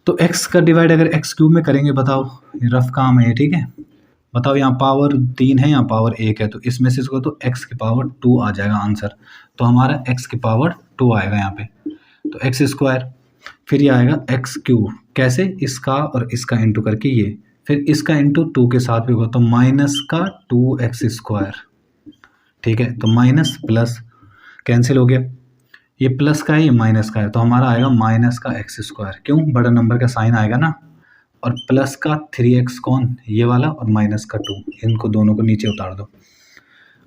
तो x का डिवाइड अगर x क्यूब में करेंगे, बताओ ये रफ काम है, ठीक है, बताओ यहाँ पावर 3 है, यहाँ पावर 1 है, तो इसमें से इसको तो x की पावर 2 आ जाएगा आंसर, तो हमारा x की पावर 2 आएगा यहाँ पे, तो x स्क्वायर, फिर ये आएगा x क्यूब, कैसे, इसका और इसका इंटू करके ये, फिर इसका इंटू 2 के साथ भी होगा तो माइनस का 2x स्क्वायर, ठीक है, तो माइनस प्लस कैंसिल हो गया, ये प्लस का है ये माइनस का है, तो हमारा आएगा माइनस का x स्क्वायर, क्यों, बड़ा नंबर का साइन आएगा ना, और प्लस का 3x कौन, ये वाला, और माइनस का 2, इनको दोनों को नीचे उतार दो।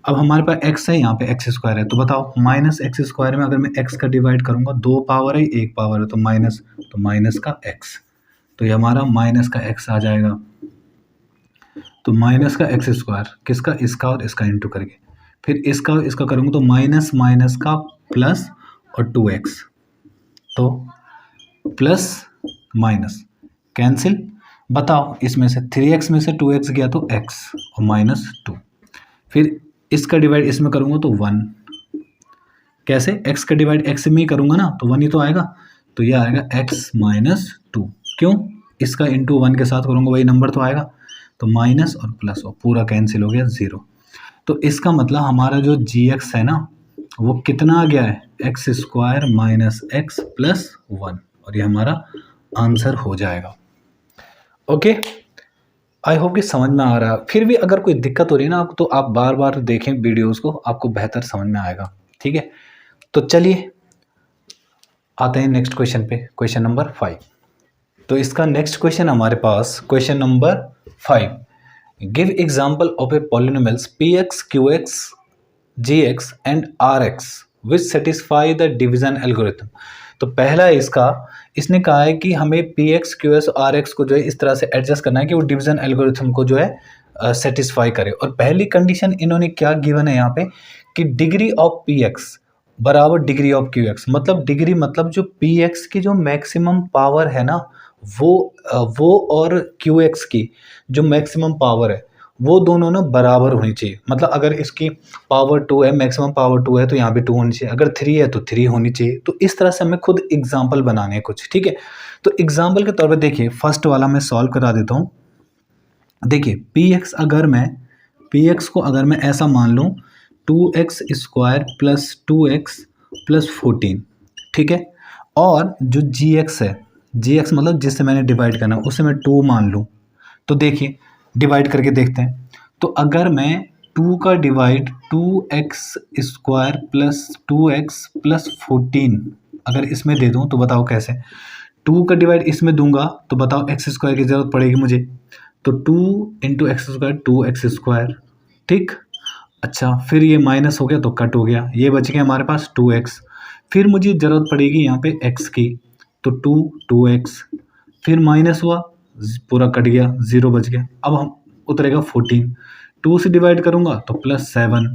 अब हमारे पास x है, यहाँ पे x स्क्वायर है, तो बताओ माइनस एक्स स्क्वायर में अगर मैं x का डिवाइड करूँगा, 2 पावर है 1 पावर है, तो माइनस का x, तो ये हमारा माइनस का x आ जाएगा, तो माइनस का एक्स स्क्वायर किसका, इसका और इसका इंटू करके, फिर इसका और इसका करूँगा तो माइनस माइनस का प्लस और 2x, तो प्लस माइनस कैंसिल, बताओ इसमें से 3x में से 2x गया तो x और माइनस 2, फिर इसका डिवाइड इसमें करूँगा तो 1, कैसे, x का डिवाइड x में ही करूँगा ना तो 1 ही तो आएगा, तो ये आएगा x माइनस 2, क्यों, इसका इंटू 1 के साथ करूँगा वही नंबर तो आएगा, तो माइनस और प्लस और पूरा कैंसिल हो गया 0। तो इसका मतलब हमारा जो gx है ना वो कितना आ गया है, x square minus x plus 1, और ये हमारा आंसर हो जाएगा। ओके, आई होप कि समझ में आ रहा है। फिर भी अगर कोई दिक्कत हो रही है ना आपको, तो आप बार बार देखें वीडियोस को, आपको बेहतर समझ में आएगा। ठीक है, तो चलिए आते हैं नेक्स्ट क्वेश्चन पे, क्वेश्चन नंबर 5। तो इसका नेक्स्ट क्वेश्चन हमारे पास question number 5, give example of a polynomials px qx gx and rx which satisfy the division algorithm. तो पहला इसका, इसने कहा है कि हमें px qs rx को जो है इस तरह से एडजस्ट करना है कि वो डिवीजन एल्गोरिथम को जो है सेटिस्फाई करे। और पहली कंडीशन इन्होंने क्या गिवन है यहाँ पे कि डिग्री ऑफ px बराबर डिग्री ऑफ क्यू एक्स, मतलब डिग्री मतलब जो पी एक्स की जो मैक्सिमम पावर है ना, वो और क्यू एक्स की जो मैक्सिमम पावर है वो दोनों ना बराबर होनी चाहिए। मतलब अगर इसकी पावर 2 है, मैक्सिमम पावर 2 है, तो यहाँ भी 2 होनी चाहिए, अगर 3 है तो 3 होनी चाहिए। तो इस तरह से हमें खुद एग्जाम्पल बनाने हैं कुछ, ठीक है। तो एग्जाम्पल के तौर पर देखिए, फर्स्ट वाला मैं सॉल्व करा देता हूँ। देखिए पी एक्स को अगर मैं ऐसा मान लूँ 2x square plus 2x plus 14, ठीक है। और जो जी एक्स है, जी एक्स मतलब जिससे मैंने डिवाइड करना उसे मैं 2 मान लूँ, तो देखिए डिवाइड करके देखते हैं। तो अगर मैं 2 का divide 2x square plus 2x plus 14 अगर इसमें दे दूँ तो बताओ कैसे। 2 का डिवाइड इसमें दूंगा तो बताओ एक्स स्क्वायर की ज़रूरत पड़ेगी मुझे, तो 2 into x square 2x square, ठीक। अच्छा फिर ये माइनस हो गया तो कट हो गया, ये बच गया हमारे पास 2x। फिर मुझे ज़रूरत पड़ेगी यहाँ पे x की, तो 2x, फिर माइनस हुआ, पूरा कट गया, 0 बच गया। अब हम उतरेगा 14, 2 से डिवाइड करूँगा तो प्लस 7,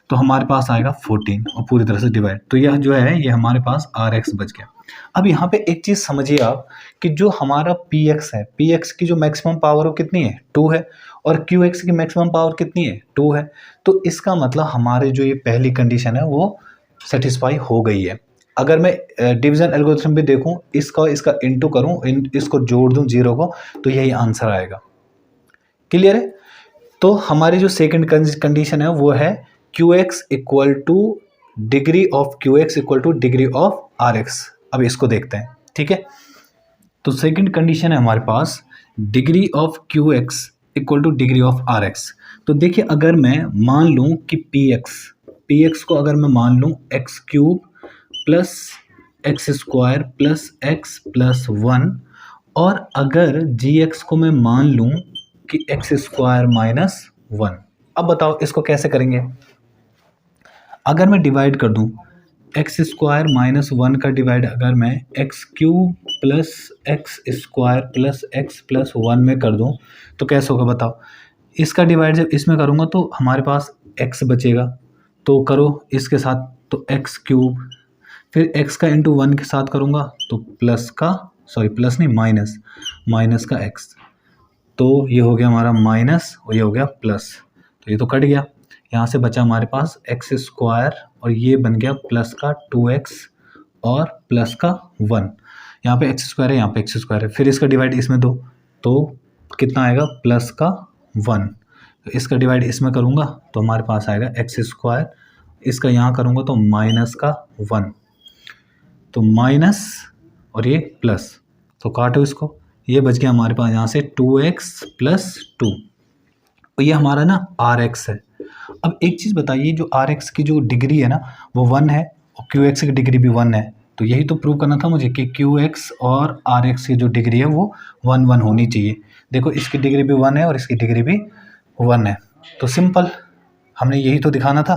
तो हमारे पास आएगा 14 और पूरी तरह से डिवाइड, तो यह जो है ये हमारे पास RX बच गया। अब यहाँ पे एक चीज़ समझिए आप कि जो हमारा PX है, PX की जो मैक्सिमम पावर वो कितनी है, 2 है, और QX की मैक्सिमम पावर कितनी है, 2 है। तो इसका मतलब हमारे जो ये पहली कंडीशन है वो सेटिस्फाई हो गई है। अगर मैं डिवीजन एल्गोरिथम भी देखूं, इसका इनटू करूं, इसको जोड़ दूं 0 को, तो यही आंसर आएगा। क्लियर है। तो हमारी जो सेकंड कंडीशन है वो है QX equal to degree of QX equal to degree of RX। अब इसको देखते हैं, ठीक है। तो सेकंड कंडीशन है हमारे पास degree of QX equal to degree of RX। तो देखिए अगर मैं मान लूँ कि PX को अगर मैं मान लूँ x cube plus x square plus x plus 1, और अगर GX को मैं मान लूँ कि एक्स स्क्वायर माइनस 1। अब बताओ इसको कैसे करेंगे। अगर मैं डिवाइड कर दूँ एक्स स्क्वायर माइनस 1 का डिवाइड अगर मैं x cube plus x square plus x plus 1 में कर दूँ तो कैसे होगा बताओ। इसका डिवाइड जब इसमें करूँगा तो हमारे पास x बचेगा, तो करो इसके साथ, तो एक्स क्यूब, फिर x का इंटू 1 के साथ करूँगा तो प्लस नहीं माइनस का x, तो ये हो गया हमारा माइनस और ये हो गया प्लस, तो ये तो कट गया। यहाँ से बचा हमारे पास एक्स स्क्वायर और ये बन गया प्लस का 2x और प्लस का 1। यहाँ पे एक्स स्क्वायर है, यहाँ पे एक्स स्क्वायर है, फिर इसका डिवाइड इसमें दो तो कितना आएगा प्लस का 1। तो इसका डिवाइड इसमें करूँगा तो हमारे पास आएगा एक्स स्क्वायर, इसका यहाँ करूँगा तो माइनस का 1, तो माइनस और ये प्लस, तो काटो इसको, ये बच गया हमारे पास यहाँ से 2x प्लस 2, और ये हमारा ना RX है। अब एक चीज़ बताइए, जो RX की जो डिग्री है ना वो 1 है और QX की डिग्री भी 1 है, तो यही तो प्रूव करना था मुझे कि QX और RX की जो डिग्री है वो 1 1 होनी चाहिए। देखो इसकी डिग्री भी 1 है और इसकी डिग्री भी 1 है, तो सिंपल हमने यही तो दिखाना था।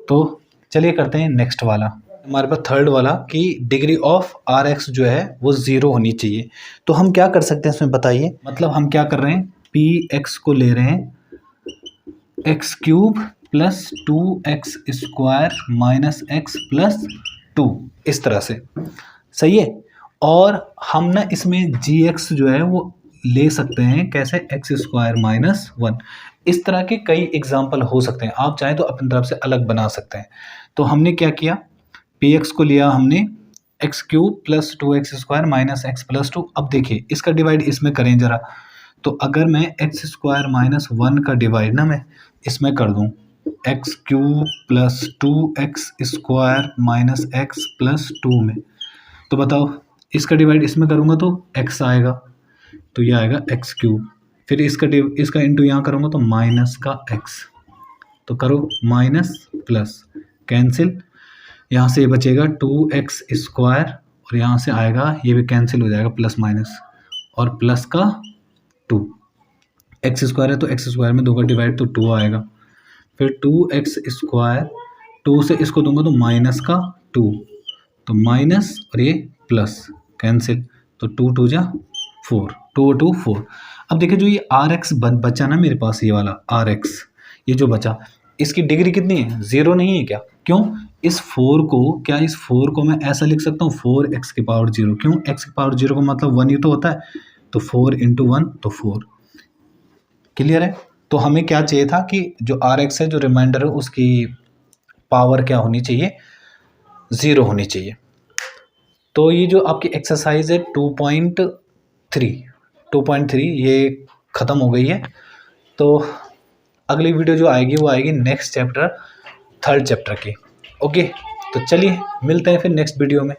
तो चलिए करते हैं नेक्स्ट वाला, हमारे पास थर्ड वाला कि डिग्री ऑफ RX जो है वो 0 होनी चाहिए। तो हम क्या कर सकते हैं इसमें बताइए। मतलब हम क्या कर रहे हैं, PX को ले रहे हैं x cube plus 2x square minus x plus 2, इस तरह से, सही है। और हम ना इसमें GX जो है वो ले सकते हैं कैसे, एक्स स्क्वायर माइनस 1। इस तरह के कई एग्जाम्पल हो सकते हैं, आप चाहें तो अपनी तरफ से अलग बना सकते हैं। तो हमने क्या किया, PX को लिया हमने x cube plus 2x square minus x plus 2। अब देखिए इसका डिवाइड इसमें करें ज़रा, तो अगर मैं एक्स स्क्वायर माइनस 1 का डिवाइड ना मैं इसमें कर दूं x cube plus 2x square minus x plus 2 में, तो बताओ इसका डिवाइड इसमें करूँगा तो x आएगा, तो ये आएगा एक्स क्यूब, फिर इसका इंटू यहाँ करूँगा तो माइनस का x, तो करो माइनस प्लस कैंसिल, यहाँ से ये बचेगा 2x स्क्वायर और यहाँ से आएगा ये भी कैंसिल हो जाएगा प्लस माइनस, और प्लस का 2, एक्स स्क्वायर है तो एक्स स्क्वायर में 2 का डिवाइड तो 2 आएगा, फिर 2x स्क्वायर, 2 से इसको दूंगा तो माइनस का 2, तो माइनस और ये प्लस कैंसिल, तो 2 2 जा 4, 2 2 4। अब देखिए जो ये RX बचा ना मेरे पास, ये वाला RX ये जो बचा, इसकी डिग्री कितनी है, 0 नहीं है क्या, क्यों, इस 4 को, क्या इस 4 को मैं ऐसा लिख सकता हूँ 4x की पावर 0? क्यों? x की पावर 0 का मतलब 1 ही तो होता है, तो 4 इंटू 1 तो 4। क्लियर है? तो हमें क्या चाहिए था कि जो rx है, जो रिमाइंडर है, उसकी पावर क्या होनी चाहिए? 0 होनी चाहिए। तो ये जो आपकी एक्सरसाइज है 2.3 ये ख़त्म हो गई है। तो अगली वीडियो जो आएगी वो आएगी नेक्स्ट चैप्टर, 3rd चैप्टर की। ओके, तो चलिए मिलते हैं फिर नेक्स्ट वीडियो में।